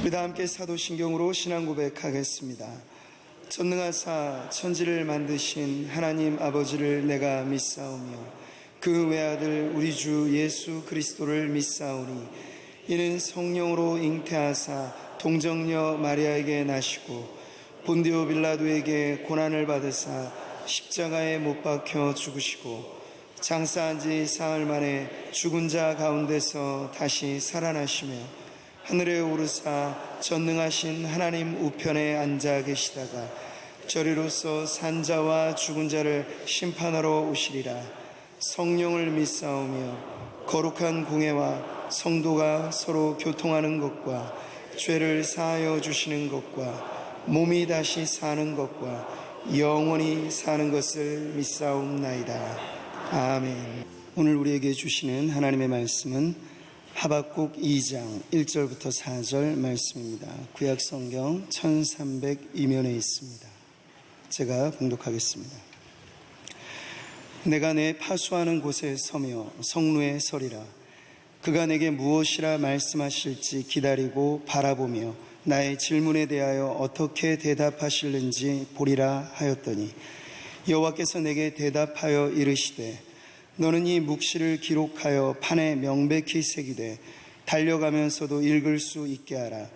우리 다 함께 사도신경으로 신앙 고백하겠습니다. 전능하사 천지를 만드신 하나님 아버지를 내가 믿사오며 그 외아들 우리 주 예수 그리스도를 믿사오니 이는 성령으로 잉태하사 동정녀 마리아에게 나시고 본디오 빌라도에게 고난을 받으사 십자가에 못 박혀 죽으시고 장사한 지 사흘 만에 죽은 자 가운데서 다시 살아나시며 하늘에 오르사 전능하신 하나님 우편에 앉아 계시다가 저리로서 산자와 죽은 자를 심판하러 오시리라. 성령을 믿사오며 거룩한 공회와 성도가 서로 교통하는 것과 죄를 사하여 주시는 것과 몸이 다시 사는 것과 영원히 사는 것을 믿사옵나이다. 아멘. 오늘 우리에게 주시는 하나님의 말씀은 하박국 2장 1절부터 4절 말씀입니다. 구약성경 1302면에 있습니다. 제가 봉독하겠습니다. 내가 내 파수하는 곳에 서며 성루에 서리라. 그가 내게 무엇이라 말씀하실지 기다리고 바라보며 나의 질문에 대하여 어떻게 대답하실는지 보리라 하였더니 여호와께서 내게 대답하여 이르시되 너는 이 묵시를 기록하여 판에 명백히 새기되 달려가면서도 읽을 수 있게 하라.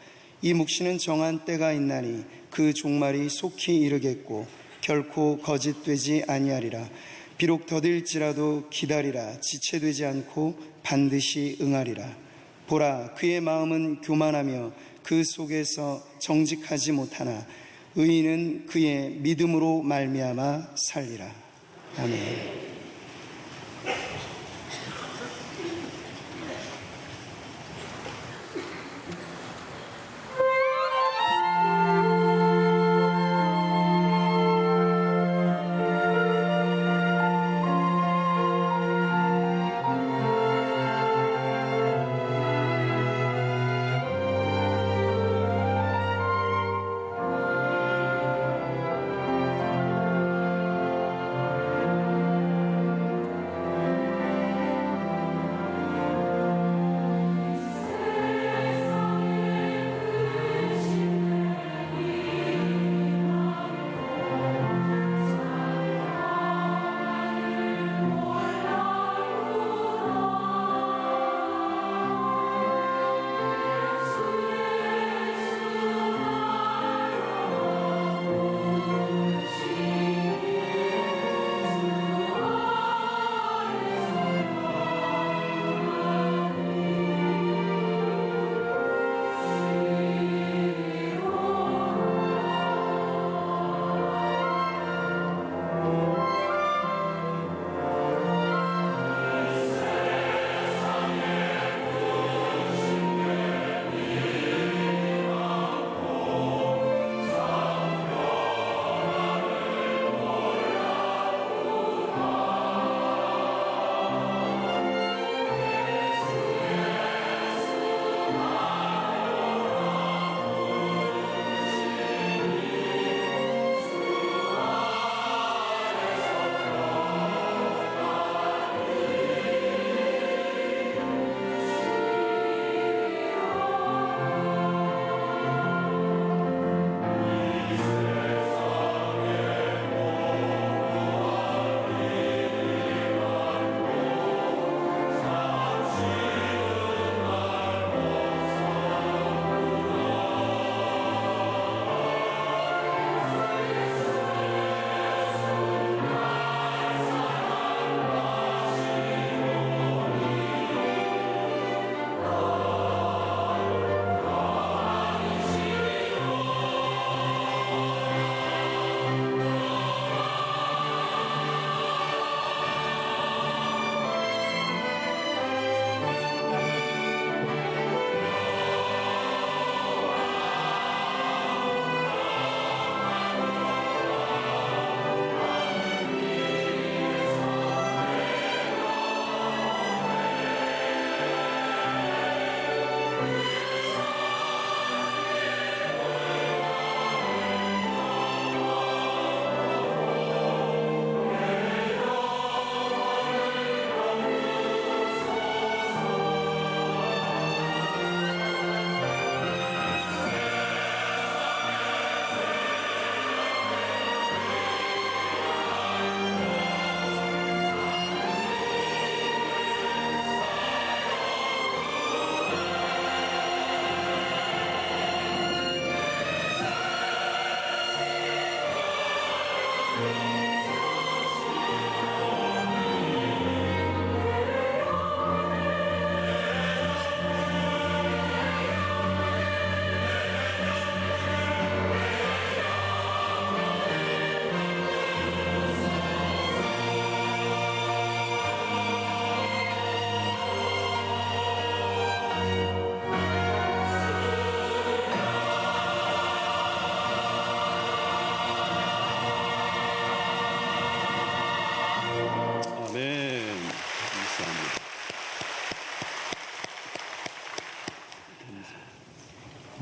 이 묵시는 정한 때가 있나니 그 종말이 속히 이르겠고 결코 거짓되지 아니하리라. 비록 더딜지라도 기다리라. 지체되지 않고 반드시 응하리라. 보라, 그의 마음은 교만하며 그 속에서 정직하지 못하나 의인은 그의 믿음으로 말미암아 살리라. 아멘.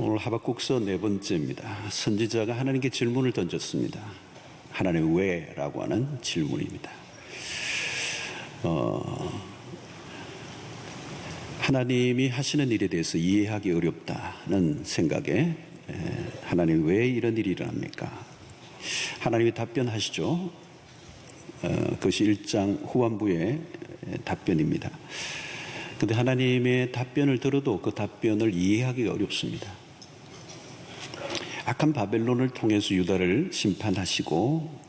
오늘 하박국서 4번째입니다. 선지자가 하나님께 질문을 던졌습니다. 하나님 왜? 라고 하는 질문입니다. 하나님이 하시는 일에 대해서 이해하기 어렵다는 생각에 하나님 왜 이런 일이 일어납니까? 하나님이 답변하시죠. 그것이 1장 후반부의 답변입니다. 그런데 하나님의 답변을 들어도 그 답변을 이해하기가 어렵습니다. 악한 바벨론을 통해서 유다를 심판하시고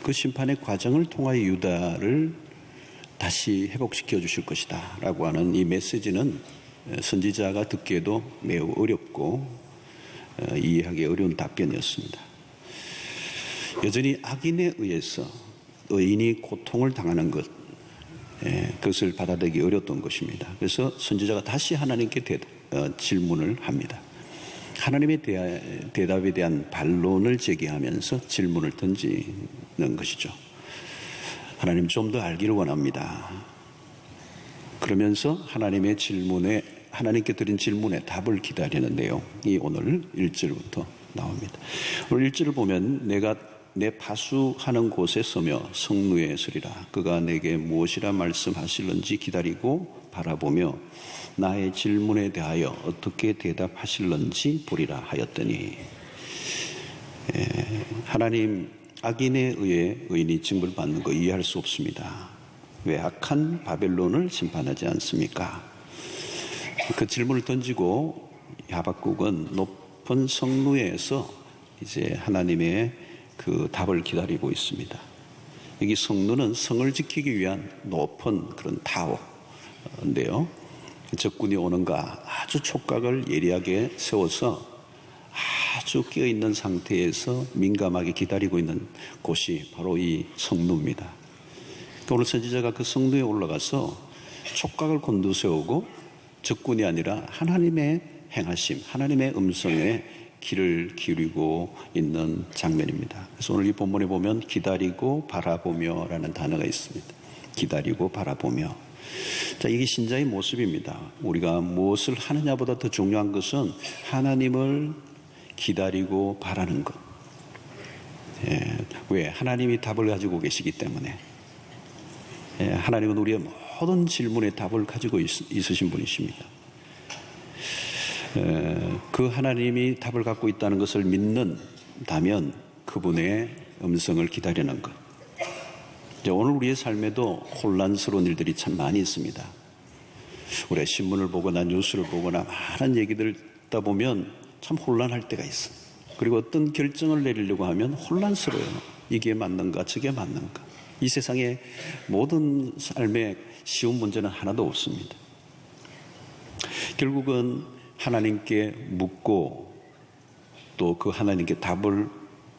그 심판의 과정을 통하여 유다를 다시 회복시켜 주실 것이다 라고 하는 이 메시지는 선지자가 듣기에도 매우 어렵고 이해하기 어려운 답변이었습니다. 여전히 악인에 의해서 의인이 고통을 당하는 것, 그것을 받아들이기 어려웠던 것입니다. 그래서 선지자가 다시 하나님께 질문을 합니다. 하나님의 대답에 대한 반론을 제기하면서 질문을 던지는 것이죠. 하나님 좀 더 알기를 원합니다. 그러면서 하나님께 드린 질문에 답을 기다리는 내용이 오늘 1절부터 나옵니다. 오늘 1절을 보면 내가 내 파수하는 곳에 서며 성루에 서리라. 그가 내게 무엇이라 말씀하실는지 기다리고 바라보며 나의 질문에 대하여 어떻게 대답하실는지 보리라 하였더니, 하나님 악인에 의해 의인이 징벌받는 거 이해할 수 없습니다. 왜 악한 바벨론을 심판하지 않습니까? 그 질문을 던지고 하박국은 높은 성루에서 이제 하나님의 그 답을 기다리고 있습니다. 여기 성루는 성을 지키기 위한 높은 그런 타워인데요. 적군이 오는가 아주 촉각을 예리하게 세워서 아주 깨어있는 상태에서 민감하게 기다리고 있는 곳이 바로 이 성루입니다. 오늘 선지자가 그 성루에 올라가서 촉각을 곤두세우고 적군이 아니라 하나님의 행하심, 하나님의 음성에 귀를 기울이고 있는 장면입니다. 그래서 오늘 이 본문에 보면 기다리고 바라보며 라는 단어가 있습니다. 기다리고 바라보며. 자, 이게 신자의 모습입니다. 우리가 무엇을 하느냐보다 더 중요한 것은 하나님을 기다리고 바라는 것. 왜? 하나님이 답을 가지고 계시기 때문에. 하나님은 우리의 모든 질문에 답을 가지고 있으신 분이십니다. 그 하나님이 답을 갖고 있다는 것을 믿는다면 그분의 음성을 기다리는 것. 오늘 우리의 삶에도 혼란스러운 일들이 참 많이 있습니다. 우리가 신문을 보거나 뉴스를 보거나 많은 얘기들을 듣다 보면 참 혼란할 때가 있어. 그리고 어떤 결정을 내리려고 하면 혼란스러워요. 이게 맞는가 저게 맞는가. 이 세상의 모든 삶에 쉬운 문제는 하나도 없습니다. 결국은 하나님께 묻고 또 그 하나님께 답을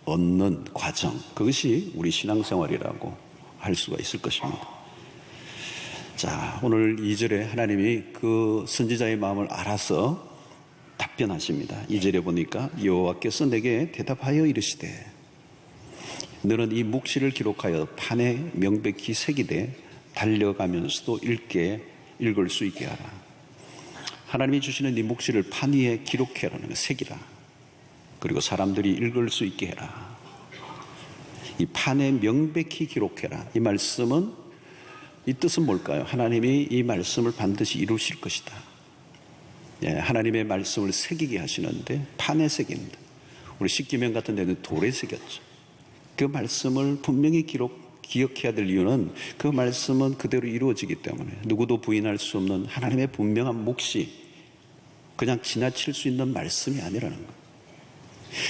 얻는 과정, 그것이 우리 신앙생활이라고 할 수가 있을 것입니다. 자, 오늘 2절에 하나님이 그 선지자의 마음을 알아서 답변하십니다. 2절에 보니까 여호와께서 내게 대답하여 이르시되 너는 이 묵시를 기록하여 판에 명백히 새기되 달려가면서도 읽을 수 있게 하라. 하나님이 주시는 이 묵시를 판 위에 기록해라는 거, 새기라. 그리고 사람들이 읽을 수 있게 해라. 이 판에 명백히 기록해라. 이 말씀은, 이 뜻은 뭘까요? 하나님이 이 말씀을 반드시 이루실 것이다. 하나님의 말씀을 새기게 하시는데 판에 새깁니다. 우리 십계명 같은 데는 돌에 새겼죠. 그 말씀을 분명히 기억해야 될 이유는 그 말씀은 그대로 이루어지기 때문에 누구도 부인할 수 없는 하나님의 분명한 몫이 그냥 지나칠 수 있는 말씀이 아니라는 거예요.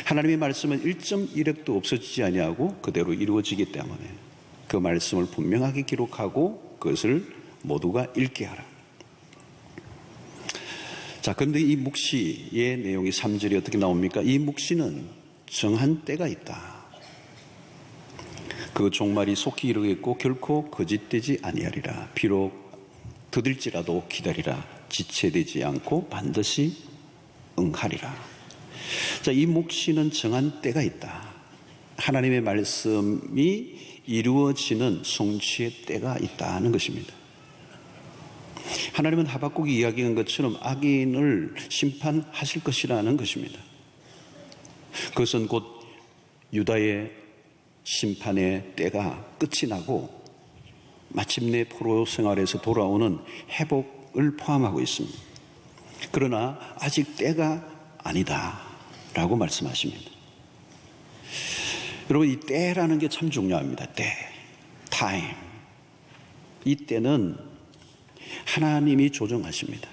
하나님의 말씀은 1.1획도 없어지지 아니하고 그대로 이루어지기 때문에 그 말씀을 분명하게 기록하고 그것을 모두가 읽게 하라. 자, 그런데 이 묵시의 내용이 3절이 어떻게 나옵니까? 이 묵시는 정한 때가 있다. 그 종말이 속히 이르겠고 결코 거짓되지 아니하리라. 비록 더딜지라도 기다리라. 지체되지 않고 반드시 응하리라. 자, 이 묵시는 정한 때가 있다. 하나님의 말씀이 이루어지는 성취의 때가 있다는 것입니다. 하나님은 하박국이 이야기한 것처럼 악인을 심판하실 것이라는 것입니다. 그것은 곧 유다의 심판의 때가 끝이 나고 마침내 포로 생활에서 돌아오는 회복을 포함하고 있습니다. 그러나 아직 때가 아니다 라고 말씀하십니다. 여러분, 이 때라는 게 참 중요합니다. 때, 타임. 이 때는 하나님이 조정하십니다.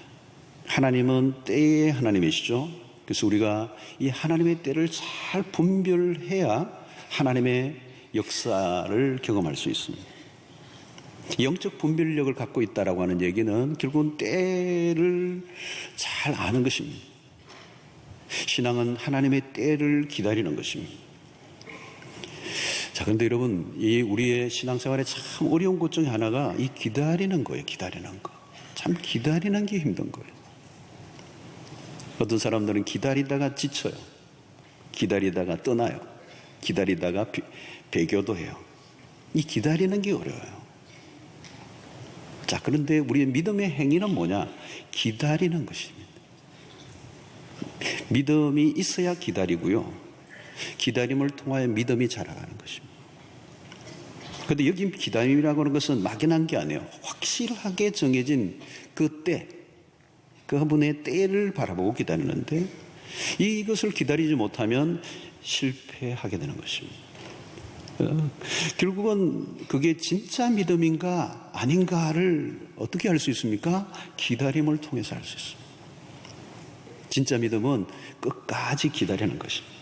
하나님은 때의 하나님이시죠. 그래서 우리가 이 하나님의 때를 잘 분별해야 하나님의 역사를 경험할 수 있습니다. 영적 분별력을 갖고 있다라고 하는 얘기는 결국은 때를 잘 아는 것입니다. 신앙은 하나님의 때를 기다리는 것입니다. 자, 그런데 여러분, 이 우리의 신앙생활에 참 어려운 것 중에 하나가 이 기다리는 거예요. 기다리는 거. 참 기다리는 게 힘든 거예요. 어떤 사람들은 기다리다가 지쳐요. 기다리다가 떠나요. 기다리다가 배교도 해요. 이 기다리는 게 어려워요. 자, 그런데 우리의 믿음의 행위는 뭐냐? 기다리는 것입니다. 믿음이 있어야 기다리고요. 기다림을 통하여 믿음이 자라가는 것입니다. 그런데 여기 기다림이라고 하는 것은 막연한 게 아니에요. 확실하게 정해진 그 때, 그분의 때를 바라보고 기다리는데 이것을 기다리지 못하면 실패하게 되는 것입니다. 결국은 그게 진짜 믿음인가 아닌가를 어떻게 알 수 있습니까? 기다림을 통해서 알 수 있습니다. 진짜 믿음은 끝까지 기다리는 것입니다.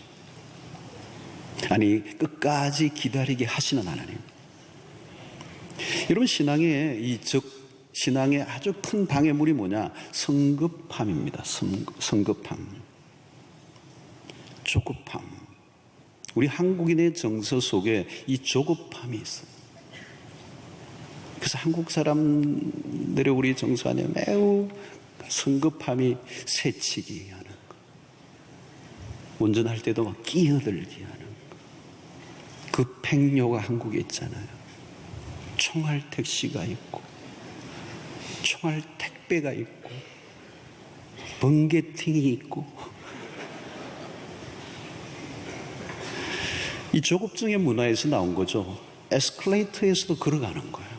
아니, 끝까지 기다리게 하시는 하나님. 여러분, 신앙의 아주 큰 방해물이 뭐냐? 성급함입니다. 성급함. 조급함. 우리 한국인의 정서 속에 이 조급함이 있어요. 그래서 한국 사람들의 우리 정서 안에 매우 성급함이 새치기 하는 거. 운전할 때도 막 끼어들기 하는 거. 그 팽료가 한국에 있잖아요. 총알 택시가 있고 총알 택배가 있고 번개팅이 있고 이 조급증의 문화에서 나온 거죠. 에스컬레이터에서도 걸어가는 거예요.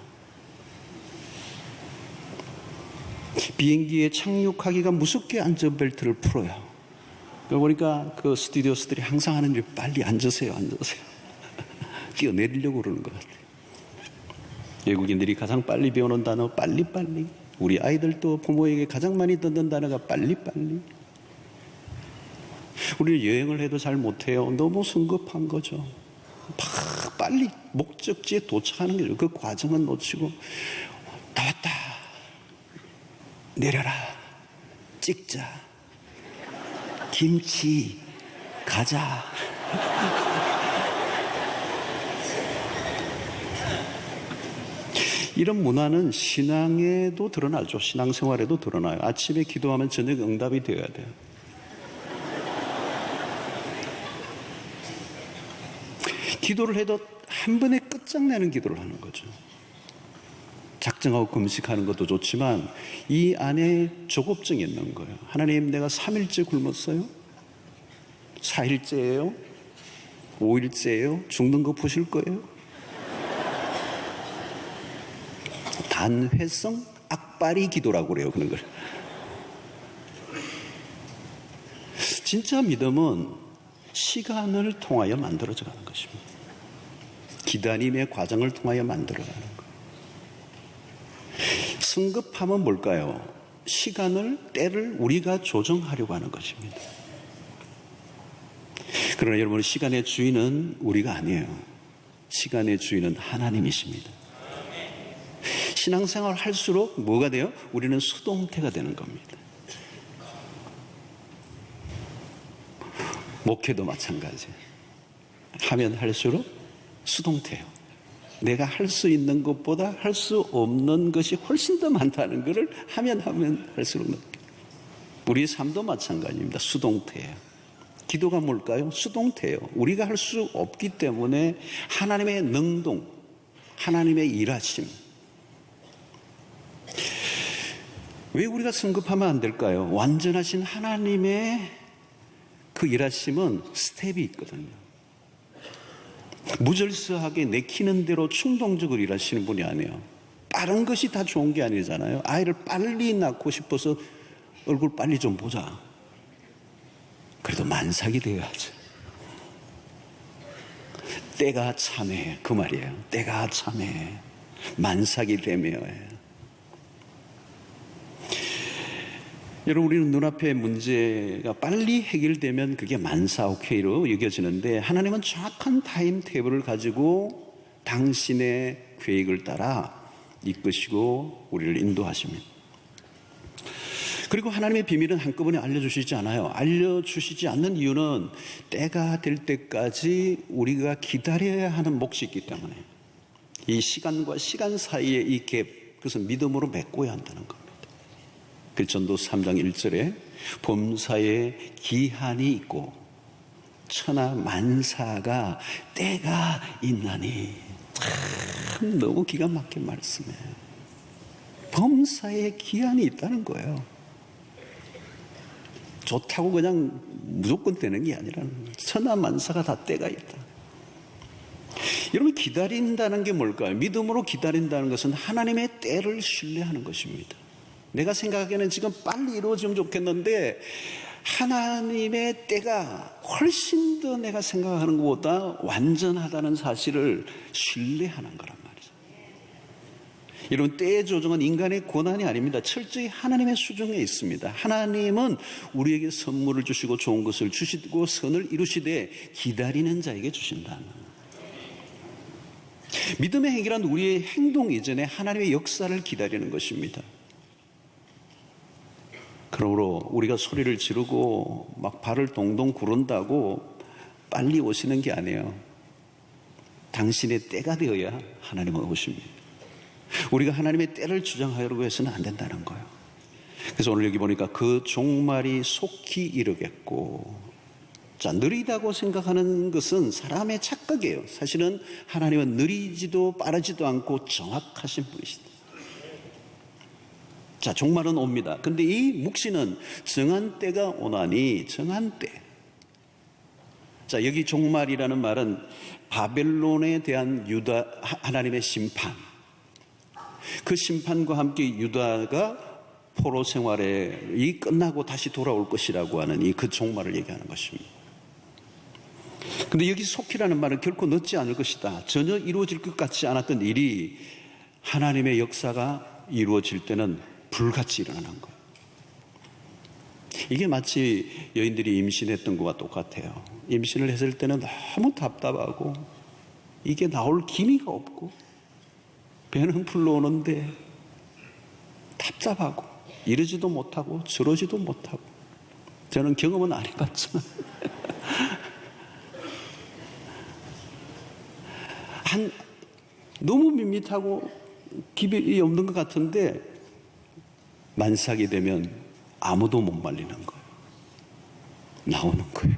비행기에 착륙하기가 무섭게 안전벨트를 풀어요. 그러니까 그 스튜디오스들이 항상 하는 일, 빨리 앉으세요. 뛰어내리려고 그러는 것 같아요. 외국인들이 가장 빨리 배우는 단어 빨리빨리. 우리 아이들도 부모에게 가장 많이 듣는 단어가 빨리빨리. 우리는 여행을 해도 잘 못해요. 너무 성급한 거죠. 빨리 목적지에 도착하는 거죠. 그 과정은 놓치고 다 왔다. 내려라. 찍자. 김치 가자. 이런 문화는 신앙에도 드러나죠. 신앙생활에도 드러나요. 아침에 기도하면 저녁 응답이 되어야 돼요. 기도를 해도 한 번에 끝장내는 기도를 하는 거죠. 작정하고 금식하는 것도 좋지만 이 안에 조급증이 있는 거예요. 하나님, 내가 3일째 굶었어요? 4일째예요? 5일째예요? 죽는 거 보실 거예요? 단회성 악바리 기도라고 그래요. 그런 걸. 진짜 믿음은 시간을 통하여 만들어져 가는 것입니다. 기다림의 과정을 통하여 만들어가는 것. 성급함은 뭘까요? 시간을, 때를 우리가 조정하려고 하는 것입니다. 그러나 여러분, 시간의 주인은 우리가 아니에요. 시간의 주인은 하나님이십니다. 신앙생활 할수록 뭐가 돼요? 우리는 수동태가 되는 겁니다. 목회도 마찬가지. 하면 할수록 수동태예요. 내가 할 수 있는 것보다 할 수 없는 것이 훨씬 더 많다는 것을 하면 할수록 느껴요. 우리의 삶도 마찬가지입니다. 수동태예요. 기도가 뭘까요? 수동태예요. 우리가 할 수 없기 때문에 하나님의 능동, 하나님의 일하심. 왜 우리가 성급하면 안 될까요? 완전하신 하나님의 그 일하심은 스텝이 있거든요. 무질서하게 내키는 대로 충동적으로 일하시는 분이 아니에요. 빠른 것이 다 좋은 게 아니잖아요. 아이를 빨리 낳고 싶어서 얼굴 빨리 좀 보자. 그래도 만삭이 되어야죠. 때가 참해, 그 말이에요. 때가 참해. 만삭이 되며. 여러분, 우리는 눈앞의 문제가 빨리 해결되면 그게 만사 오케이로 여겨지는데, 하나님은 정확한 타임 테이블을 가지고 당신의 계획을 따라 이끄시고 우리를 인도하십니다. 그리고 하나님의 비밀은 한꺼번에 알려주시지 않아요. 알려주시지 않는 이유는 때가 될 때까지 우리가 기다려야 하는 몫이 있기 때문에, 이 시간과 시간 사이의 이 갭, 그것은 믿음으로 메꿔야 한다는 겁니다. 전도 3장 1절에 범사에 기한이 있고 천하 만사가 때가 있나니, 참 너무 기가 막힌 말씀이에요. 범사에 기한이 있다는 거예요. 좋다고 그냥 무조건 되는 게 아니라는 거예요. 천하 만사가 다 때가 있다. 여러분, 기다린다는 게 뭘까요? 믿음으로 기다린다는 것은 하나님의 때를 신뢰하는 것입니다. 내가 생각하기에는 지금 빨리 이루어지면 좋겠는데 하나님의 때가 훨씬 더 내가 생각하는 것보다 완전하다는 사실을 신뢰하는 거란 말이죠. 여러분, 때의 조정은 인간의 권한이 아닙니다. 철저히 하나님의 수중에 있습니다. 하나님은 우리에게 선물을 주시고 좋은 것을 주시고 선을 이루시되 기다리는 자에게 주신다는, 믿음의 행위란 우리의 행동 이전에 하나님의 역사를 기다리는 것입니다. 그러므로 우리가 소리를 지르고 막 발을 동동 구른다고 빨리 오시는 게 아니에요. 당신의 때가 되어야 하나님은 오십니다. 우리가 하나님의 때를 주장하려고 해서는 안 된다는 거예요. 그래서 오늘 여기 보니까 그 종말이 속히 이르겠고, 자, 느리다고 생각하는 것은 사람의 착각이에요. 사실은 하나님은 느리지도 빠르지도 않고 정확하신 분이시다. 자, 종말은 옵니다. 근데 이 묵시는 정한 때가 오나니, 정한 때. 자, 여기 종말이라는 말은 바벨론에 대한 하나님의 심판, 그 심판과 함께 유다가 포로 생활이 끝나고 다시 돌아올 것이라고 하는 이 그 종말을 얘기하는 것입니다. 근데 여기 속히라는 말은 결코 늦지 않을 것이다. 전혀 이루어질 것 같지 않았던 일이 하나님의 역사가 이루어질 때는 불같이 일어나는 거예요. 이게 마치 여인들이 임신했던 것과 똑같아요. 임신을 했을 때는 너무 답답하고 이게 나올 기미가 없고 배는 불러오는데 답답하고 이러지도 못하고 저러지도 못하고, 저는 경험은 안 해봤지만 너무 밋밋하고 기별이 없는 것 같은데 만삭이 되면 아무도 못 말리는 거예요. 나오는 거예요.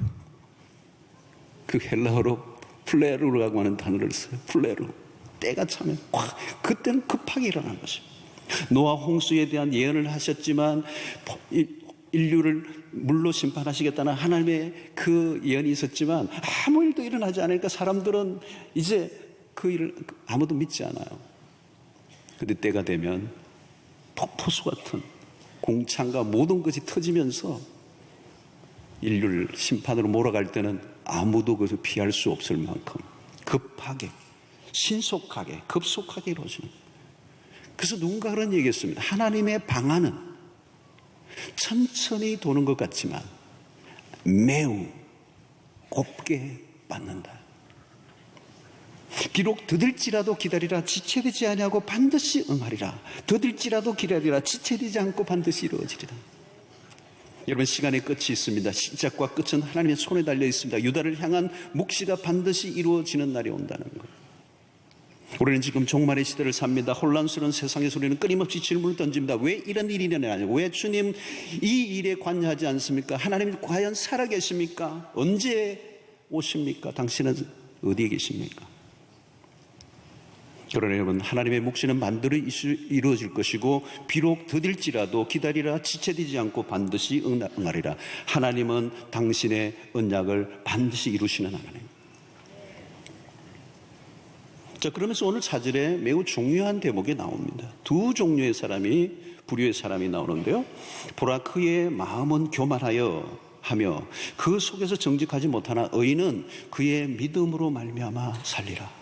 그 헬라어로 플레루라고 하는 단어를 써요. 플레루. 때가 차면 확, 그때는 급하게 일어나는 것입니다. 노아 홍수에 대한 예언을 하셨지만 인류를 물로 심판하시겠다는 하나님의 그 예언이 있었지만 아무 일도 일어나지 않으니까 사람들은 이제 그 일을 아무도 믿지 않아요. 근데 때가 되면 폭포수 같은 공창과 모든 것이 터지면서 인류를 심판으로 몰아갈 때는 아무도 그것을 피할 수 없을 만큼 급하게, 신속하게, 급속하게 이루어지는 거예요. 그래서 누군가 그런 얘기했습니다. 하나님의 방안은 천천히 도는 것 같지만 매우 곱게 받는다. 비록 더딜지라도 기다리라 지체되지 아니하고 반드시 응하리라. 더딜지라도 기다리라 지체되지 않고 반드시 이루어지리라. 여러분, 시간의 끝이 있습니다. 시작과 끝은 하나님의 손에 달려 있습니다. 유다를 향한 묵시가 반드시 이루어지는 날이 온다는 것. 우리는 지금 종말의 시대를 삽니다. 혼란스러운 세상의 소리는 끊임없이 질문을 던집니다. 왜 이런 일이 일어나냐? 왜 주님 이 일에 관여하지 않습니까? 하나님 과연 살아계십니까? 언제 오십니까? 당신은 어디에 계십니까? 그러나 여러분, 하나님의 묵시는 반드시 이루어질 것이고 비록 더딜지라도 기다리라 지체되지 않고 반드시 응하리라. 하나님은 당신의 언약을 반드시 이루시는 하나님. 자, 그러면서 오늘 사절에 매우 중요한 대목이 나옵니다. 두 종류의 사람이, 부류의 사람이 나오는데요. 보라, 그의 마음은 교만하여 하며 그 속에서 정직하지 못하나 의인은 그의 믿음으로 말미암아 살리라.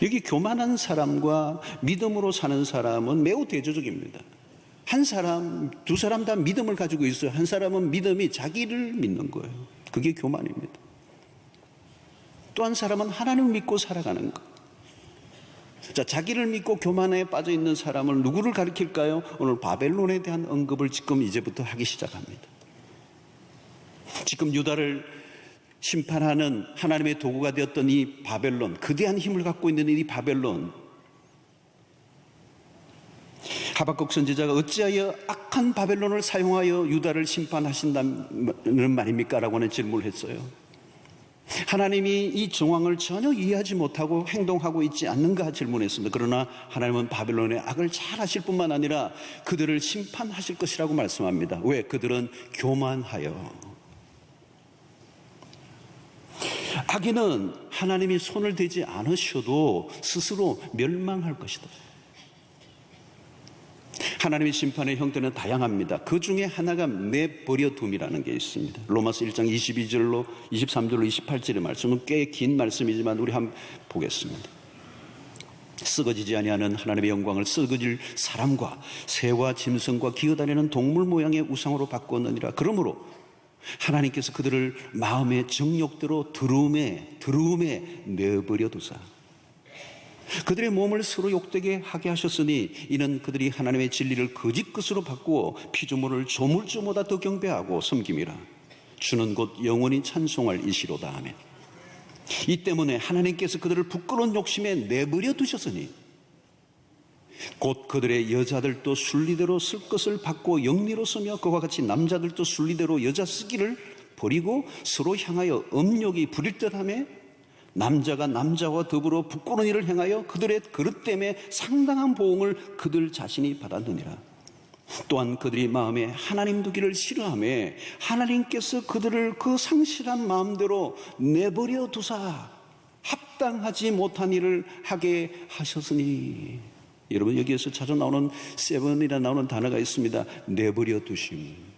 여기 교만한 사람과 믿음으로 사는 사람은 매우 대조적입니다. 한 사람, 두 사람 다 믿음을 가지고 있어요. 한 사람은 믿음이 자기를 믿는 거예요. 그게 교만입니다. 또 한 사람은 하나님을 믿고 살아가는 것. 자, 자기를 믿고 교만에 빠져 있는 사람을 누구를 가리킬까요? 오늘 바벨론에 대한 언급을 지금 이제부터 하기 시작합니다. 지금 유다를 심판하는 하나님의 도구가 되었던 이 바벨론, 거대한 힘을 갖고 있는 이 바벨론, 하박국 선지자가 어찌하여 악한 바벨론을 사용하여 유다를 심판하신다는 말입니까? 라고 하는 질문을 했어요. 하나님이 이 정황을 전혀 이해하지 못하고 행동하고 있지 않는가 질문했습니다. 그러나 하나님은 바벨론의 악을 잘 아실 뿐만 아니라 그들을 심판하실 것이라고 말씀합니다. 왜? 그들은 교만하여. 악인은 하나님이 손을 대지 않으셔도 스스로 멸망할 것이다. 하나님의 심판의 형태는 다양합니다. 그 중에 하나가 내버려둠이라는 게 있습니다. 로마서 1장 22절로 23절로 28절의 말씀은 꽤 긴 말씀이지만 우리 한번 보겠습니다. 썩어지지 아니하는 하나님의 영광을 썩어질 사람과 새와 짐승과 기어다니는 동물 모양의 우상으로 바꾸었느니라. 그러므로 하나님께서 그들을 마음의 정욕대로 더러움에 내버려 두사 그들의 몸을 서로 욕되게 하게 하셨으니 이는 그들이 하나님의 진리를 거짓 것으로 바꾸어 피조물을 조물주보다 더 경배하고 섬김이라. 주는 곧 영원히 찬송할 이시로다. 아멘. 이 때문에 하나님께서 그들을 부끄러운 욕심에 내버려 두셨으니 곧 그들의 여자들도 순리대로 쓸 것을 받고 영리로 쓰며 그와 같이 남자들도 순리대로 여자 쓰기를 버리고 서로 향하여 음욕이 부릴 듯하며 남자가 남자와 더불어 부끄러운 일을 행하여 그들의 그릇 때문에 상당한 보응을 그들 자신이 받았느니라. 또한 그들이 마음에 하나님 두기를 싫어하며 하나님께서 그들을 그 상실한 마음대로 내버려 두사 합당하지 못한 일을 하게 하셨으니. 여러분, 여기에서 자주 나오는 세븐이라 나오는 단어가 있습니다. 내버려 두심.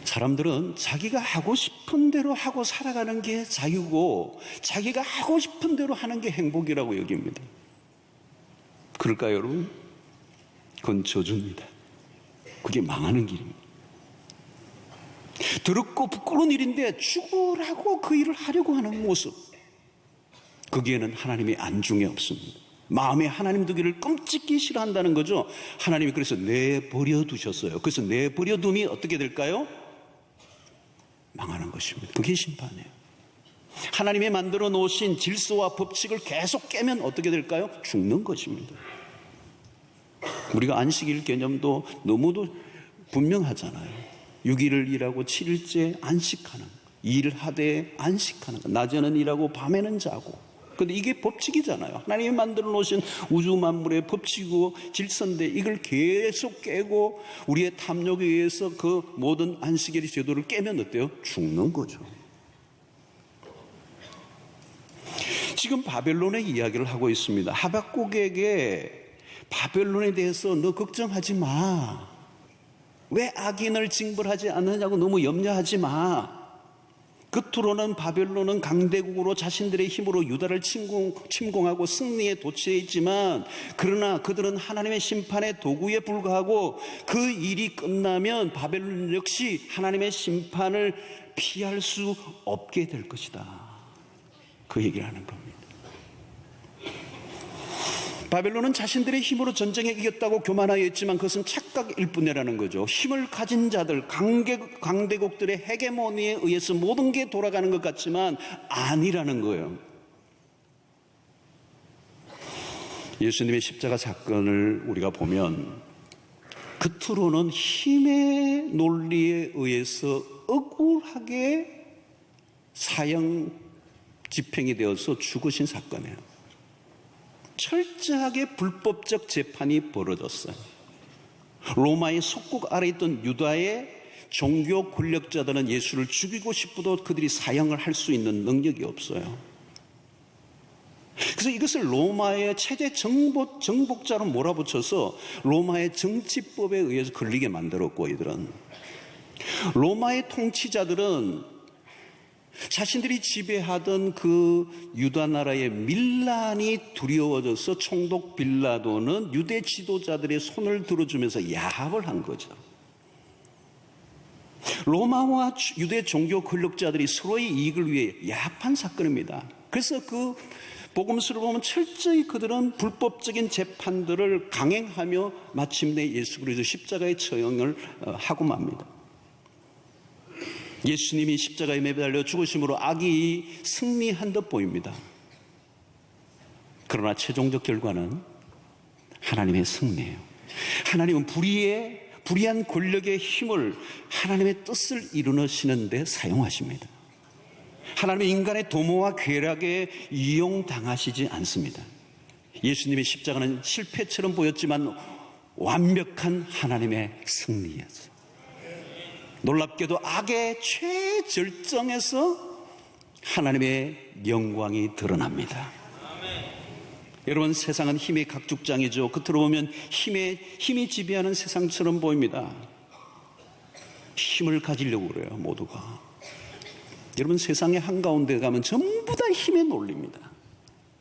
사람들은 자기가 하고 싶은 대로 하고 살아가는 게 자유고 자기가 하고 싶은 대로 하는 게 행복이라고 여깁니다. 그럴까요, 여러분? 그건 저주입니다. 그게 망하는 길입니다. 더럽고 부끄러운 일인데 죽으라고 그 일을 하려고 하는 모습, 거기에는 하나님의 안중에 없습니다. 마음에 하나님 두기를 끔찍히 싫어한다는 거죠. 하나님이 그래서 내버려 두셨어요. 그래서 내버려 둠이 어떻게 될까요? 망하는 것입니다. 그게 심판이에요. 하나님이 만들어 놓으신 질서와 법칙을 계속 깨면 어떻게 될까요? 죽는 것입니다. 우리가 안식일 개념도 너무도 분명하잖아요. 6일을 일하고 7일째 안식하는, 일을 하되 안식하는, 낮에는 일하고 밤에는 자고. 근데 이게 법칙이잖아요. 하나님이 만들어 놓으신 우주 만물의 법칙이고 질서인데 이걸 계속 깨고 우리의 탐욕에 의해서 그 모든 안식일의 제도를 깨면 어때요? 죽는 거죠. 지금 바벨론의 이야기를 하고 있습니다. 하박국에게 바벨론에 대해서 너 걱정하지 마. 왜 악인을 징벌하지 않느냐고 너무 염려하지 마. 겉으로는 바벨론은 강대국으로 자신들의 힘으로 유다를 침공하고 승리에 도취했지만, 그러나 그들은 하나님의 심판의 도구에 불과하고 그 일이 끝나면 바벨론 역시 하나님의 심판을 피할 수 없게 될 것이다. 그 얘기를 하는 겁니다. 바벨론은 자신들의 힘으로 전쟁에 이겼다고 교만하였지만 그것은 착각일 뿐이라는 거죠. 힘을 가진 자들, 강대국들의 헤게모니에 의해서 모든 게 돌아가는 것 같지만 아니라는 거예요. 예수님의 십자가 사건을 우리가 보면 겉으로는 힘의 논리에 의해서 억울하게 사형 집행이 되어서 죽으신 사건이에요. 철저하게 불법적 재판이 벌어졌어요. 로마의 속국 아래 있던 유다의 종교 권력자들은 예수를 죽이고 싶어도 그들이 사형을 할 수 있는 능력이 없어요. 그래서 이것을 로마의 체제 정복자로 몰아붙여서 로마의 정치법에 의해서 걸리게 만들었고, 이들은 로마의 통치자들은 자신들이 지배하던 그 유다 나라의 밀란이 두려워져서 총독 빌라도는 유대 지도자들의 손을 들어주면서 야합을 한 거죠. 로마와 유대 종교 권력자들이 서로의 이익을 위해 야합한 사건입니다. 그래서 그 복음서를 보면 철저히 그들은 불법적인 재판들을 강행하며 마침내 예수 그리스도 십자가의 처형을 하고 맙니다. 예수님이 십자가에 매달려 죽으심으로 악이 승리한 듯 보입니다. 그러나 최종적 결과는 하나님의 승리예요. 하나님은 불의한 권력의 힘을 하나님의 뜻을 이루시는 데 사용하십니다. 하나님은 인간의 도모와 괴락에 이용당하시지 않습니다. 예수님의 십자가는 실패처럼 보였지만 완벽한 하나님의 승리였어요. 놀랍게도 악의 최절정에서 하나님의 영광이 드러납니다. 여러분, 세상은 힘의 각축장이죠. 겉으로 보면 힘이 지배하는 세상처럼 보입니다. 힘을 가지려고 그래요, 모두가. 여러분, 세상의 한가운데 가면 전부 다 힘의 논리입니다.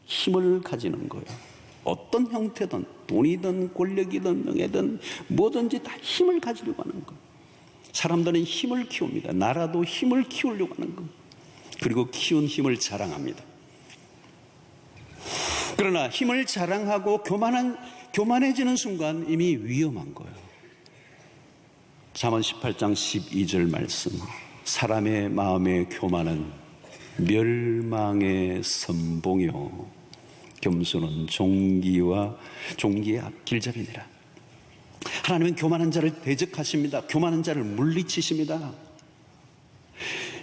힘을 가지는 거예요. 어떤 형태든, 돈이든 권력이든 명예든 뭐든지 다 힘을 가지려고 하는 거예요. 사람들은 힘을 키웁니다. 나라도 힘을 키우려고 하는 겁니다. 그리고 키운 힘을 자랑합니다. 그러나 힘을 자랑하고 교만해지는 순간 이미 위험한 거예요. 잠언 18장 12절 말씀. 사람의 마음의 교만은 멸망의 선봉이요 겸손은 종기의 앞길잡이니라. 하나님은 교만한 자를 대적하십니다. 교만한 자를 물리치십니다.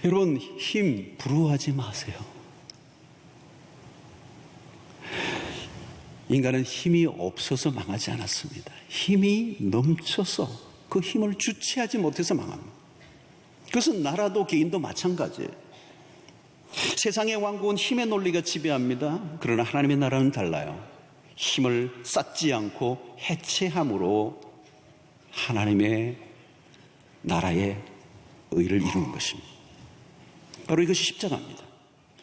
여러분, 힘 부러워하지 마세요. 인간은 힘이 없어서 망하지 않았습니다. 힘이 넘쳐서 그 힘을 주체하지 못해서 망합니다. 그것은 나라도 개인도 마찬가지예요. 세상의 왕국은 힘의 논리가 지배합니다. 그러나 하나님의 나라는 달라요. 힘을 쌓지 않고 해체함으로 하나님의 나라의 의를 이루는 것입니다. 바로 이것이 십자가입니다.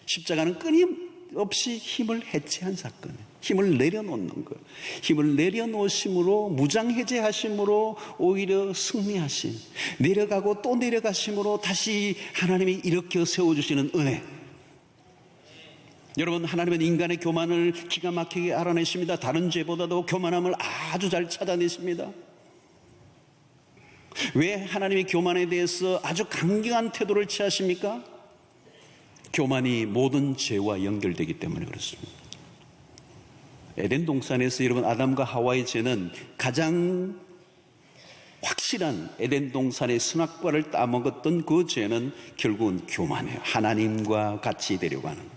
십자가는 끊임없이 힘을 해체한 사건이에요. 힘을 내려놓는 거예요. 힘을 내려놓으심으로, 무장해제하심으로 오히려 승리하신, 내려가고 또 내려가심으로 다시 하나님이 일으켜 세워주시는 은혜. 여러분, 하나님은 인간의 교만을 기가 막히게 알아내십니다. 다른 죄보다도 교만함을 아주 잘 찾아내십니다. 왜 하나님이 교만에 대해서 아주 강경한 태도를 취하십니까? 교만이 모든 죄와 연결되기 때문에 그렇습니다. 에덴 동산에서 여러분, 아담과 하와의 죄는 가장 확실한 에덴 동산의 선악과를 따먹었던 그 죄는 결국은 교만이에요. 하나님과 같이 되려고 하는 것.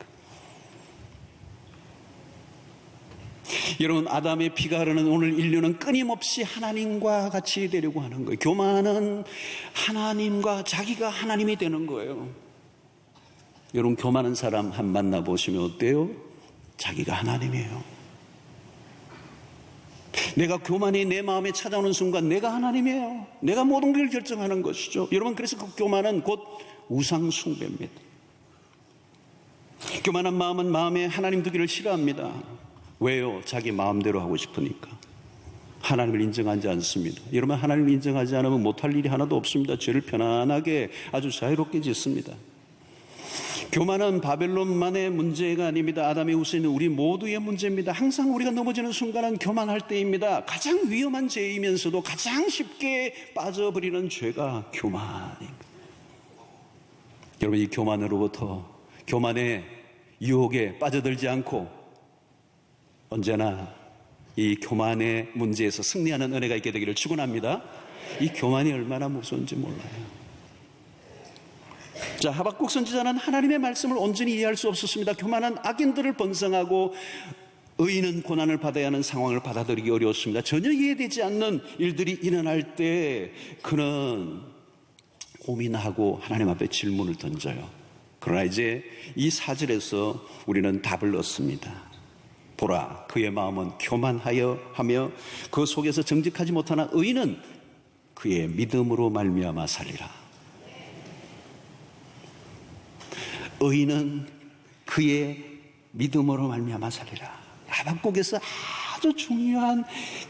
여러분, 아담의 피가 흐르는 오늘 인류는 끊임없이 하나님과 같이 되려고 하는 거예요. 교만은 하나님과 자기가 하나님이 되는 거예요. 여러분, 교만한 사람 한 만나보시면 어때요? 자기가 하나님이에요. 내가 교만이 내 마음에 찾아오는 순간 내가 하나님이에요. 내가 모든 걸 결정하는 것이죠. 여러분, 그래서 그 교만은 곧 우상 숭배입니다. 교만한 마음은 마음에 하나님 두기를 싫어합니다. 왜요? 자기 마음대로 하고 싶으니까. 하나님을 인정하지 않습니다. 여러분, 하나님을 인정하지 않으면 못할 일이 하나도 없습니다. 죄를 편안하게 아주 자유롭게 짓습니다. 교만은 바벨론만의 문제가 아닙니다. 아담이 우스는 우리 모두의 문제입니다. 항상 우리가 넘어지는 순간은 교만할 때입니다. 가장 위험한 죄이면서도 가장 쉽게 빠져버리는 죄가 교만입니다. 여러분, 이 교만으로부터, 교만의 유혹에 빠져들지 않고 언제나 이 교만의 문제에서 승리하는 은혜가 있게 되기를 축원합니다. 이 교만이 얼마나 무서운지 몰라요. 자, 하박국 선지자는 하나님의 말씀을 온전히 이해할 수 없었습니다. 교만한 악인들을 번성하고 의인은 고난을 받아야 하는 상황을 받아들이기 어려웠습니다. 전혀 이해되지 않는 일들이 일어날 때 그는 고민하고 하나님 앞에 질문을 던져요. 그러나 이제 이 4절에서 우리는 답을 얻습니다. 보라, 그의 마음은 교만하여 하며 그 속에서 정직하지 못하나 의인은 그의 믿음으로 말미암아 살리라. 의인은 그의 믿음으로 말미암아 살리라. 하박국에서 아주 중요한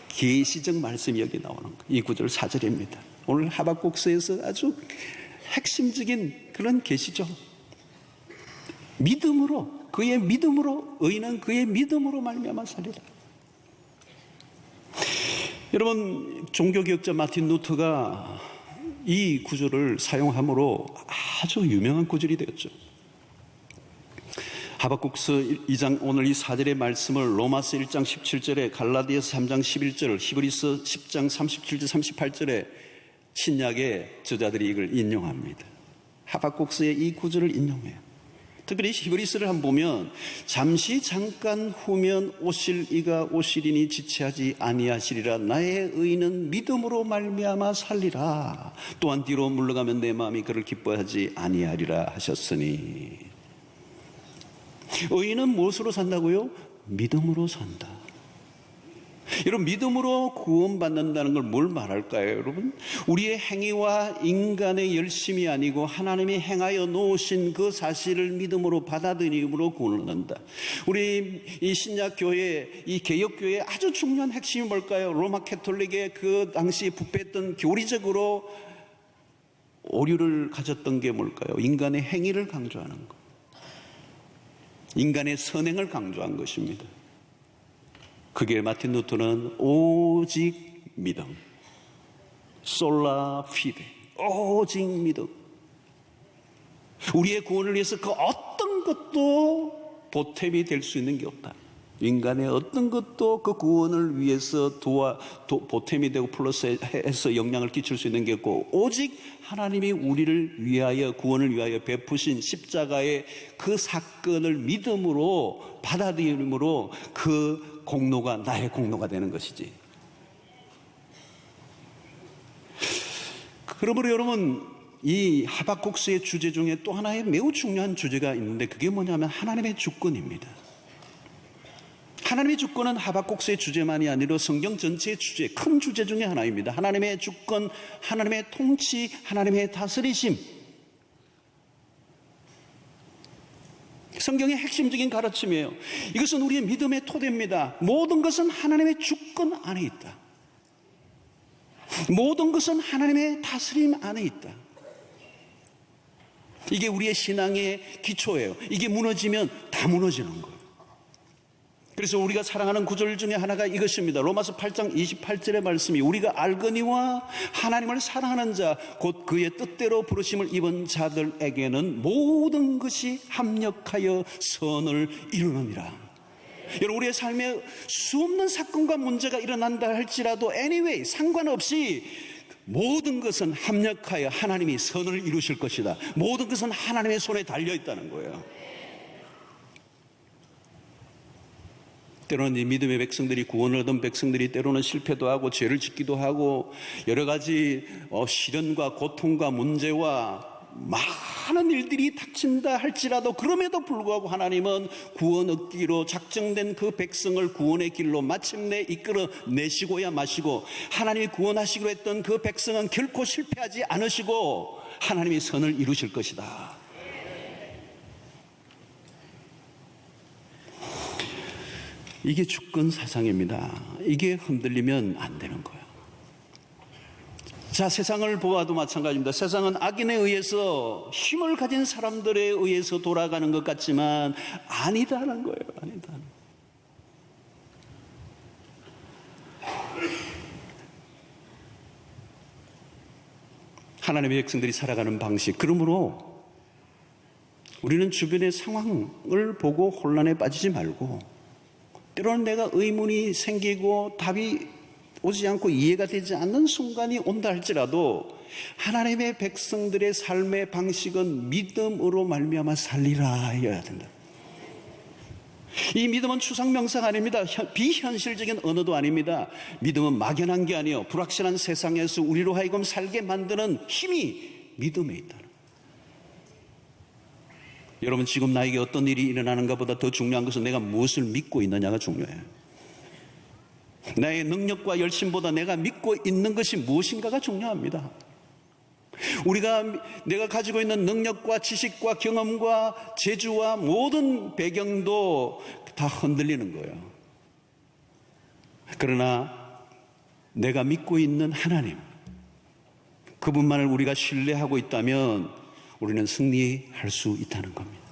계시적 말씀이 여기 나오는 거예요. 이 구절 4절입니다. 오늘 하박국서에서 아주 핵심적인 그런 계시죠. 믿음으로, 그의 믿음으로, 의인은 그의 믿음으로 말미암아 살리라. 여러분, 종교개혁자 마틴 루터가 이 구절을 사용함으로 아주 유명한 구절이 되었죠. 하박국서 2장 오늘 이 4절의 말씀을 로마서 1장 17절에, 갈라디아서 3장 11절, 히브리서 10장 37절 38절에 신약의 저자들이 이걸 인용합니다. 하박국서의 이 구절을 인용해요. 특별히 히브리서를 한번 보면 잠시 잠깐 후면 오실 이가 오시리니 지체하지 아니하시리라. 나의 의인은 믿음으로 말미암아 살리라. 또한 뒤로 물러가면 내 마음이 그를 기뻐하지 아니하리라 하셨으니. 의인은 무엇으로 산다고요? 믿음으로 산다. 여러분, 믿음으로 구원받는다는 걸 뭘 말할까요, 여러분? 우리의 행위와 인간의 열심이 아니고 하나님이 행하여 놓으신 그 사실을 믿음으로 받아들임으로 구원을 얻는다. 우리 이 신약교회, 이 개혁교회의 아주 중요한 핵심이 뭘까요? 로마 캐톨릭의 그 당시 부패했던 교리적으로 오류를 가졌던 게 뭘까요? 인간의 행위를 강조하는 것. 인간의 선행을 강조한 것입니다. 그게 마틴 루터는 오직 믿음, 솔라 피데, 오직 믿음. 우리의 구원을 위해서 그 어떤 것도 보탬이 될 수 있는 게 없다. 인간의 어떤 것도 그 구원을 위해서 보탬이 되고 플러스해서 영향을 끼칠 수 있는 게 없고, 오직 하나님이 우리를 위하여, 구원을 위하여 베푸신 십자가의 그 사건을 믿음으로 받아들임으로 그 공로가 나의 공로가 되는 것이지. 그러므로 여러분, 이 하박국서의 주제 중에 또 하나의 매우 중요한 주제가 있는데 그게 뭐냐면 하나님의 주권입니다. 하나님의 주권은 하박국서의 주제만이 아니라 성경 전체의 주제, 큰 주제 중에 하나입니다. 하나님의 주권, 하나님의 통치, 하나님의 다스리심. 성경의 핵심적인 가르침이에요. 이것은 우리의 믿음의 토대입니다. 모든 것은 하나님의 주권 안에 있다. 모든 것은 하나님의 다스림 안에 있다. 이게 우리의 신앙의 기초예요. 이게 무너지면 다 무너지는 거예요. 그래서 우리가 사랑하는 구절 중에 하나가 이것입니다. 로마서 8장 28절의 말씀이 우리가 알거니와 하나님을 사랑하는 자 곧 그의 뜻대로 부르심을 입은 자들에게는 모든 것이 합력하여 선을 이루느니라. 여러분, 우리의 삶에 수없는 사건과 문제가 일어난다 할지라도 anyway 상관없이 모든 것은 합력하여 하나님이 선을 이루실 것이다. 모든 것은 하나님의 손에 달려있다는 거예요. 때로는 이 믿음의 백성들이, 구원을 얻은 백성들이 때로는 실패도 하고 죄를 짓기도 하고 여러 가지 시련과 고통과 문제와 많은 일들이 닥친다 할지라도 그럼에도 불구하고 하나님은 구원 얻기로 작정된 그 백성을 구원의 길로 마침내 이끌어 내시고야 마시고, 하나님이 구원하시기로 했던 그 백성은 결코 실패하지 않으시고 하나님이 선을 이루실 것이다. 이게 주권 사상입니다. 이게 흔들리면 안 되는 거예요. 자, 세상을 보아도 마찬가지입니다. 세상은 악인에 의해서, 힘을 가진 사람들에 의해서 돌아가는 것 같지만 아니다는 거예요. 아니다. 하나님의 백성들이 살아가는 방식. 그러므로 우리는 주변의 상황을 보고 혼란에 빠지지 말고, 때로는 내가 의문이 생기고 답이 오지 않고 이해가 되지 않는 순간이 온다 할지라도 하나님의 백성들의 삶의 방식은 믿음으로 말미암아 살리라 이어야 된다. 이 믿음은 추상명상 아닙니다. 비현실적인 언어도 아닙니다. 믿음은 막연한 게 아니에요. 불확실한 세상에서 우리로 하여금 살게 만드는 힘이 믿음에 있다. 여러분, 지금 나에게 어떤 일이 일어나는가 보다 더 중요한 것은 내가 무엇을 믿고 있느냐가 중요해요. 나의 능력과 열심보다 내가 믿고 있는 것이 무엇인가가 중요합니다. 내가 가지고 있는 능력과 지식과 경험과 재주와 모든 배경도 다 흔들리는 거예요. 그러나 내가 믿고 있는 하나님, 그분만을 우리가 신뢰하고 있다면 우리는 승리할 수 있다는 겁니다.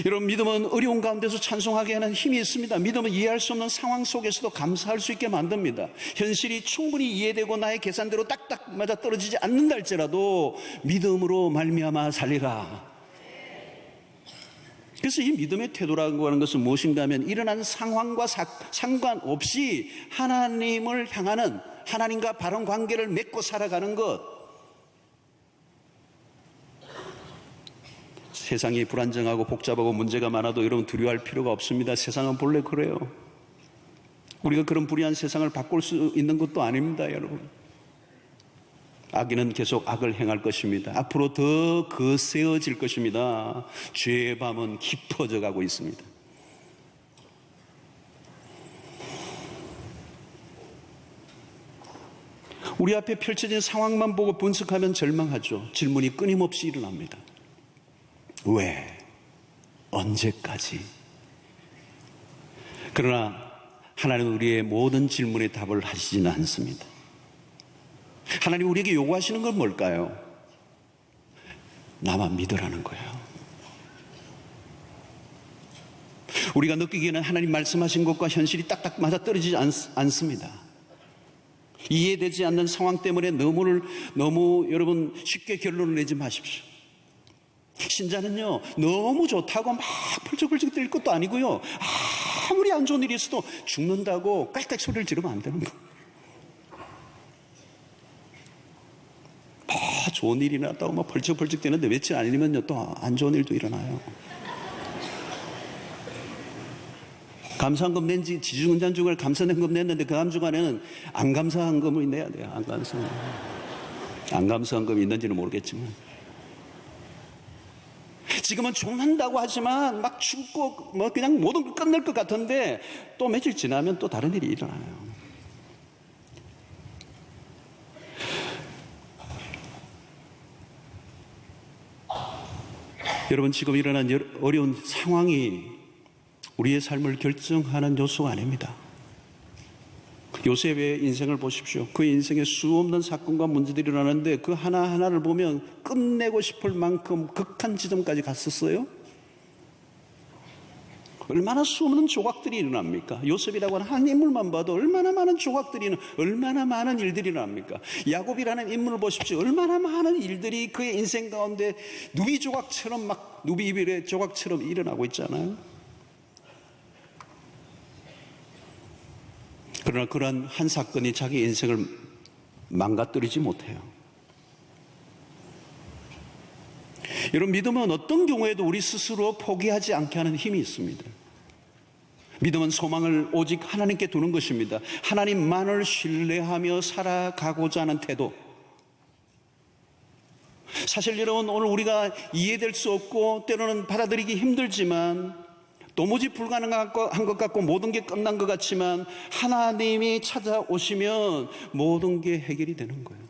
여러분, 믿음은 어려운 가운데서 찬송하게 하는 힘이 있습니다. 믿음은 이해할 수 없는 상황 속에서도 감사할 수 있게 만듭니다. 현실이 충분히 이해되고 나의 계산대로 딱딱 맞아 떨어지지 않는다 할지라도 믿음으로 말미암아 살리라. 그래서 이 믿음의 태도라고 하는 것은 무엇인가 하면 일어난 상황과 상관없이 하나님을 향하는, 하나님과 바른 관계를 맺고 살아가는 것. 세상이 불안정하고 복잡하고 문제가 많아도 여러분 두려워할 필요가 없습니다. 세상은 본래 그래요. 우리가 그런 불의한 세상을 바꿀 수 있는 것도 아닙니다, 여러분. 악인은 계속 악을 행할 것입니다. 앞으로 더 거세어질 것입니다. 죄의 밤은 깊어져 가고 있습니다. 우리 앞에 펼쳐진 상황만 보고 분석하면 절망하죠. 질문이 끊임없이 일어납니다. 왜? 언제까지? 그러나 하나님은 우리의 모든 질문에 답을 하시지는 않습니다. 하나님 우리에게 요구하시는 건 뭘까요? 나만 믿으라는 거예요. 우리가 느끼기에는 하나님 말씀하신 것과 현실이 딱딱 맞아떨어지지 않습니다. 이해되지 않는 상황 때문에 너무 여러분 쉽게 결론을 내지 마십시오. 신자는요, 너무 좋다고 막 펄쩍펄쩍 뛸 것도 아니고요, 아무리 안 좋은 일이 있어도 죽는다고 깔깔 소리를 지르면 안 되는 거예요. 좋은 일이 났다고 막 펄쩍펄쩍 뛰는데 며칠 아니면요 또 안 좋은 일도 일어나요. 감사한금 낸지 지중은잔중을 감사한금 냈는데 그 다음 주간에는 안 감사한 금을 내야 돼요. 안 감사한 금이 있는지는 모르겠지만, 지금은 죽는다고 하지만 막 죽고 뭐 그냥 모든 걸 끝낼 것 같은데 또 며칠 지나면 또 다른 일이 일어나요. 여러분, 지금 일어난 어려운 상황이 우리의 삶을 결정하는 요소가 아닙니다. 요셉의 인생을 보십시오. 그의 인생에 수없는 사건과 문제들이 일어나는데 그 하나하나를 보면 끝내고 싶을 만큼 극한 지점까지 갔었어요. 얼마나 수없는 조각들이 일어납니까? 요셉이라고 하는 한 인물만 봐도 얼마나 많은 조각들이, 얼마나 많은 일들이 일어납니까? 야곱이라는 인물을 보십시오. 얼마나 많은 일들이 그의 인생 가운데 누비입의 조각처럼 일어나고 있잖아요. 그러나 그러한 한 사건이 자기 인생을 망가뜨리지 못해요. 여러분, 믿음은 어떤 경우에도 우리 스스로 포기하지 않게 하는 힘이 있습니다. 믿음은 소망을 오직 하나님께 두는 것입니다. 하나님만을 신뢰하며 살아가고자 하는 태도. 사실 여러분, 오늘 우리가 이해될 수 없고 때로는 받아들이기 힘들지만, 도무지 불가능한 것 같고 모든 게 끝난 것 같지만 하나님이 찾아오시면 모든 게 해결이 되는 거예요.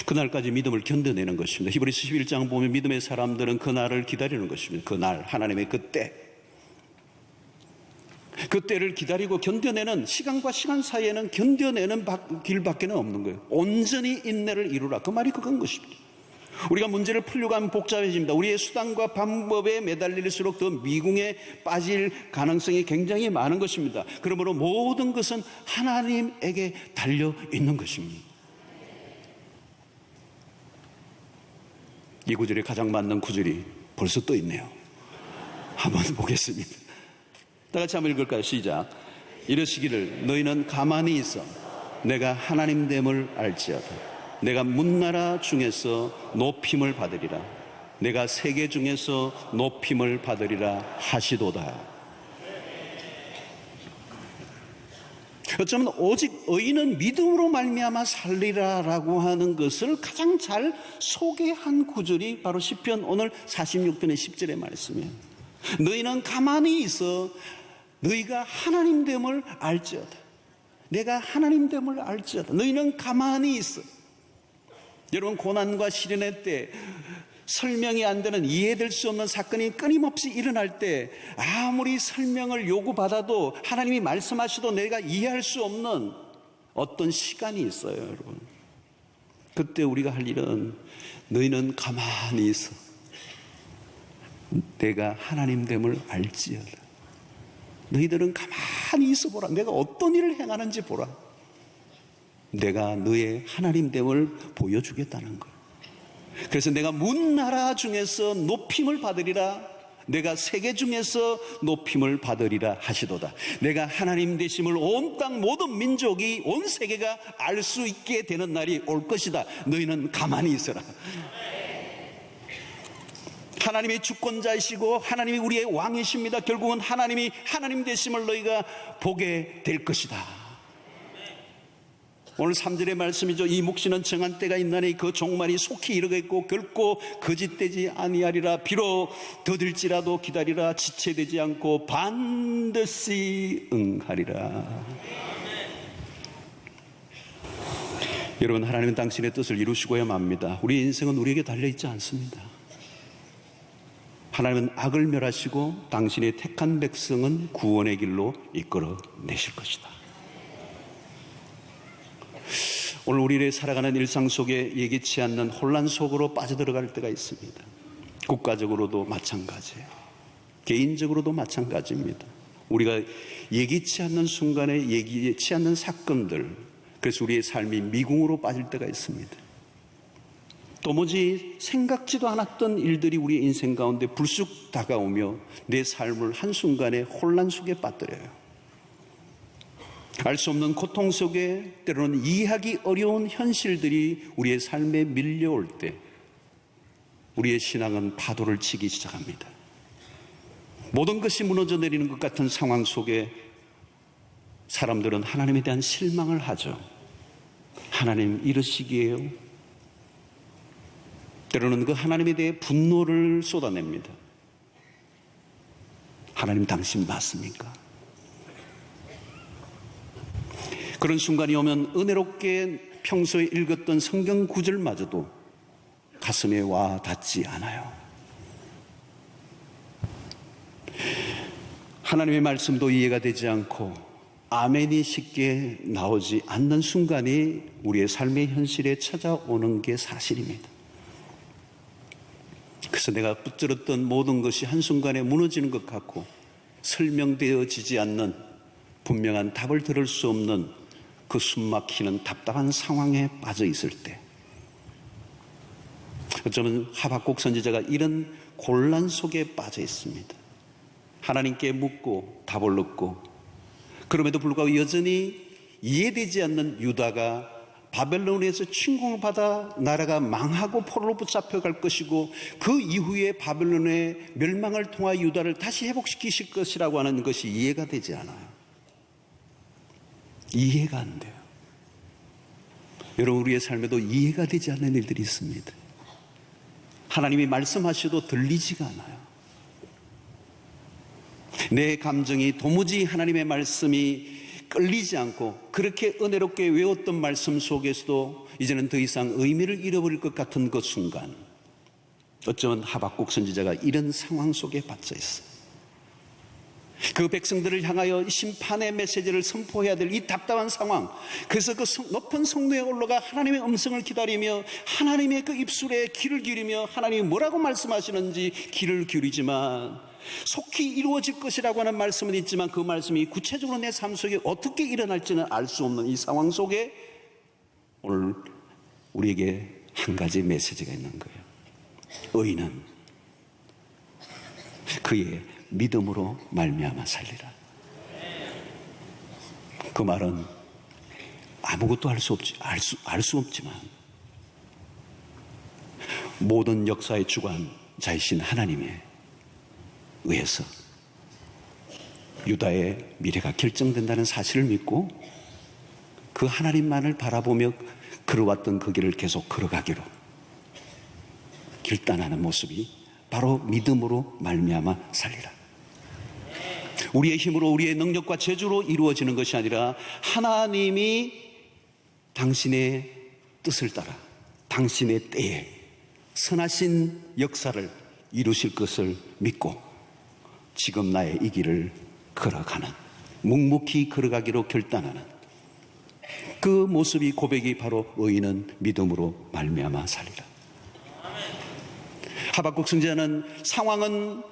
그날까지 믿음을 견뎌내는 것입니다. 히브리서 11장 보면 믿음의 사람들은 그날을 기다리는 것입니다. 그날, 하나님의 그때. 그때를 기다리고 견뎌내는, 시간과 시간 사이에는 견뎌내는 길밖에 없는 거예요. 온전히 인내를 이루라. 그 말이 그건 것입니다. 우리가 문제를 풀려고 하면 복잡해집니다. 우리의 수단과 방법에 매달릴수록 더 미궁에 빠질 가능성이 굉장히 많은 것입니다. 그러므로 모든 것은 하나님에게 달려 있는 것입니다. 이 구절에 가장 맞는 구절이 벌써 또 있네요. 한번 보겠습니다. 다 같이 한번 읽을까요? 시작. 이르시기를 너희는 가만히 있어 내가 하나님됨을 알지어다. 내가 문나라 중에서 높임을 받으리라. 내가 세계 중에서 높임을 받으리라 하시도다. 어쩌면 오직 의인은 믿음으로 말미암아 살리라라고 하는 것을 가장 잘 소개한 구절이 바로 시편 오늘 46편의 10절의 말씀이에요. 너희는 가만히 있어 너희가 하나님됨을 알지어다. 내가 하나님됨을 알지어다. 너희는 가만히 있어. 여러분, 고난과 시련의 때 설명이 안 되는, 이해될 수 없는 사건이 끊임없이 일어날 때 아무리 설명을 요구받아도 하나님이 말씀하셔도 내가 이해할 수 없는 어떤 시간이 있어요, 여러분. 그때 우리가 할 일은 너희는 가만히 있어 내가 하나님됨을 알지어다. 너희들은 가만히 있어 보라. 내가 어떤 일을 행하는지 보라. 내가 너의 하나님됨을 보여주겠다는 거예요. 그래서 내가 문나라 중에서 높임을 받으리라. 내가 세계 중에서 높임을 받으리라 하시도다. 내가 하나님 되심을 온 땅 모든 민족이, 온 세계가 알 수 있게 되는 날이 올 것이다. 너희는 가만히 있어라. 하나님이 주권자이시고 하나님이 우리의 왕이십니다. 결국은 하나님이 하나님 되심을 너희가 보게 될 것이다. 오늘 3절의 말씀이죠. 이 묵시는 정한 때가 있나니 그 종말이 속히 이르겠고 결코 거짓되지 아니하리라. 비록 더딜지라도 기다리라. 지체되지 않고 반드시 응하리라. 여러분, 하나님은 당신의 뜻을 이루시고야 맙니다. 우리 인생은 우리에게 달려있지 않습니다. 하나님은 악을 멸하시고 당신의 택한 백성은 구원의 길로 이끌어 내실 것이다. 오늘 우리의 살아가는 일상 속에 예기치 않는 혼란 속으로 빠져들어갈 때가 있습니다. 국가적으로도 마찬가지예요. 개인적으로도 마찬가지입니다. 우리가 예기치 않는 순간에 예기치 않는 사건들, 그래서 우리의 삶이 미궁으로 빠질 때가 있습니다. 도무지 생각지도 않았던 일들이 우리의 인생 가운데 불쑥 다가오며 내 삶을 한순간에 혼란 속에 빠뜨려요. 알 수 없는 고통 속에 때로는 이해하기 어려운 현실들이 우리의 삶에 밀려올 때 우리의 신앙은 파도를 치기 시작합니다. 모든 것이 무너져 내리는 것 같은 상황 속에 사람들은 하나님에 대한 실망을 하죠. 하나님 이러시기에요. 때로는 그 하나님에 대해 분노를 쏟아냅니다. 하나님 당신 맞습니까? 그런 순간이 오면 은혜롭게 평소에 읽었던 성경 구절마저도 가슴에 와 닿지 않아요. 하나님의 말씀도 이해가 되지 않고 아멘이 쉽게 나오지 않는 순간이 우리의 삶의 현실에 찾아오는 게 사실입니다. 그래서 내가 붙들었던 모든 것이 한순간에 무너지는 것 같고 설명되어지지 않는 분명한 답을 들을 수 없는 그 숨막히는 답답한 상황에 빠져 있을 때, 어쩌면 하박국 선지자가 이런 곤란 속에 빠져 있습니다. 하나님께 묻고 답을 얻고 그럼에도 불구하고 여전히 이해되지 않는 유다가 바벨론에서 침공을 받아 나라가 망하고 포로로 붙잡혀갈 것이고 그 이후에 바벨론의 멸망을 통하여 유다를 다시 회복시키실 것이라고 하는 것이 이해가 되지 않아요. 이해가 안 돼요. 여러분, 우리의 삶에도 이해가 되지 않는 일들이 있습니다. 하나님이 말씀하셔도 들리지가 않아요. 내 감정이 도무지 하나님의 말씀이 끌리지 않고 그렇게 은혜롭게 외웠던 말씀 속에서도 이제는 더 이상 의미를 잃어버릴 것 같은 그 순간, 어쩌면 하박국 선지자가 이런 상황 속에 빠져 있어요. 그 백성들을 향하여 심판의 메시지를 선포해야 될 이 답답한 상황, 그래서 그 높은 성도에 올라가 하나님의 음성을 기다리며 하나님의 그 입술에 귀를 기울이며 하나님이 뭐라고 말씀하시는지 귀를 기울이지만, 속히 이루어질 것이라고 하는 말씀은 있지만 그 말씀이 구체적으로 내 삶 속에 어떻게 일어날지는 알 수 없는 이 상황 속에 오늘 우리에게 한 가지 메시지가 있는 거예요. 의인은 그의 믿음으로 말미암아 살리라. 그 말은 아무것도 알 수 없지만 모든 역사의 주관자이신 하나님에 의해서 유다의 미래가 결정된다는 사실을 믿고 그 하나님만을 바라보며 걸어왔던 그 길을 계속 걸어가기로 결단하는 모습이 바로 믿음으로 말미암아 살리라. 우리의 힘으로 우리의 능력과 재주로 이루어지는 것이 아니라 하나님이 당신의 뜻을 따라 당신의 때에 선하신 역사를 이루실 것을 믿고 지금 나의 이 길을 걸어가는, 묵묵히 걸어가기로 결단하는 그 모습이, 고백이 바로 의인은 믿음으로 말미암아 살리라. 하박국 선지자는 상황은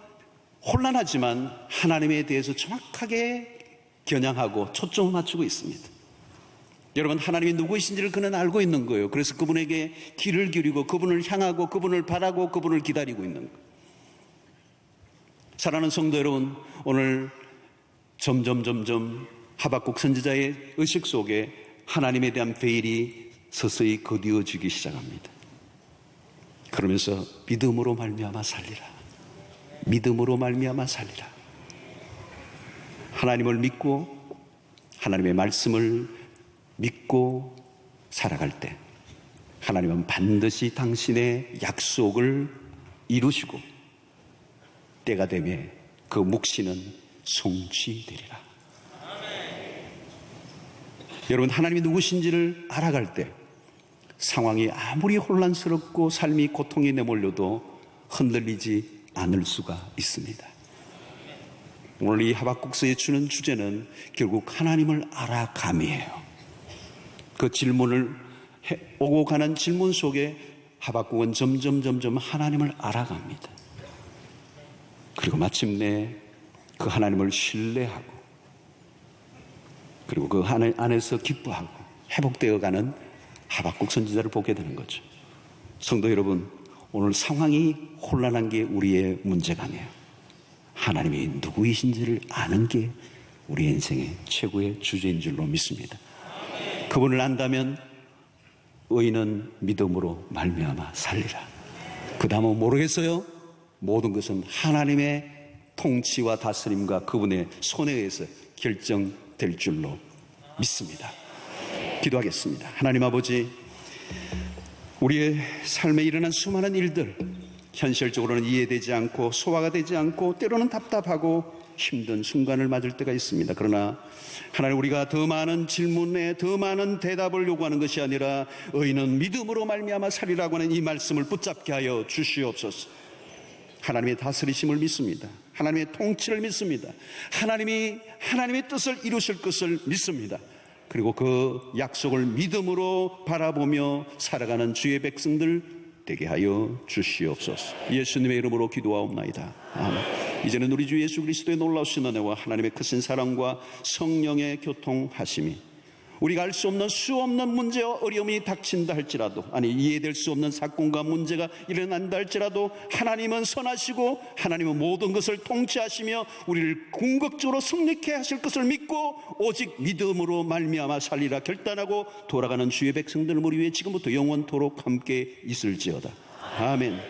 혼란하지만 하나님에 대해서 정확하게 겨냥하고 초점을 맞추고 있습니다. 여러분, 하나님이 누구이신지를 그는 알고 있는 거예요. 그래서 그분에게 귀를 기울이고 그분을 향하고 그분을 바라고 그분을 기다리고 있는 거예요. 사랑하는 성도 여러분, 오늘 점점 하박국 선지자의 의식 속에 하나님에 대한 베일이 서서히 거두어지기 시작합니다. 그러면서 믿음으로 말미암아 살리라. 믿음으로 말미암아 살리라. 하나님을 믿고 하나님의 말씀을 믿고 살아갈 때 하나님은 반드시 당신의 약속을 이루시고 때가 되면 그 묵시는 성취되리라. 여러분, 하나님이 누구신지를 알아갈 때 상황이 아무리 혼란스럽고 삶이 고통에 내몰려도 흔들리지 않을 수가 있습니다. 오늘 이 하박국서에 주는 주제는 결국 하나님을 알아감이에요. 그 질문을 오고 가는 질문 속에 하박국은 점점 하나님을 알아갑니다. 그리고 마침내 그 하나님을 신뢰하고 그리고 그 안에서 기뻐하고 회복되어가는 하박국 선지자를 보게 되는 거죠. 성도 여러분, 오늘 상황이 혼란한 게 우리의 문제가 아니에요. 하나님이 누구이신지를 아는 게 우리 인생의 최고의 주제인 줄로 믿습니다. 그분을 안다면 의인은 믿음으로 말미암아 살리라. 그 다음은 모르겠어요. 모든 것은 하나님의 통치와 다스림과 그분의 손에 의해서 결정될 줄로 믿습니다. 기도하겠습니다. 하나님 아버지, 우리의 삶에 일어난 수많은 일들, 현실적으로는 이해되지 않고 소화가 되지 않고 때로는 답답하고 힘든 순간을 맞을 때가 있습니다. 그러나 하나님, 우리가 더 많은 질문에 더 많은 대답을 요구하는 것이 아니라 의인은 믿음으로 말미암아 살리라고 하는 이 말씀을 붙잡게 하여 주시옵소서. 하나님의 다스리심을 믿습니다. 하나님의 통치를 믿습니다. 하나님의 뜻을 이루실 것을 믿습니다. 그리고 그 약속을 믿음으로 바라보며 살아가는 주의 백성들 되게 하여 주시옵소서. 예수님의 이름으로 기도하옵나이다. 아멘. 이제는 우리 주 예수 그리스도의 놀라우신 은혜와 하나님의 크신 사랑과 성령의 교통하심이 우리가 알 수 없는 수 없는 문제와 어려움이 닥친다 할지라도, 아니 이해될 수 없는 사건과 문제가 일어난다 할지라도 하나님은 선하시고 하나님은 모든 것을 통치하시며 우리를 궁극적으로 승리케 하실 것을 믿고 오직 믿음으로 말미암아 살리라 결단하고 돌아가는 주의 백성들을 우리 위해 지금부터 영원토록 함께 있을지어다. 아멘.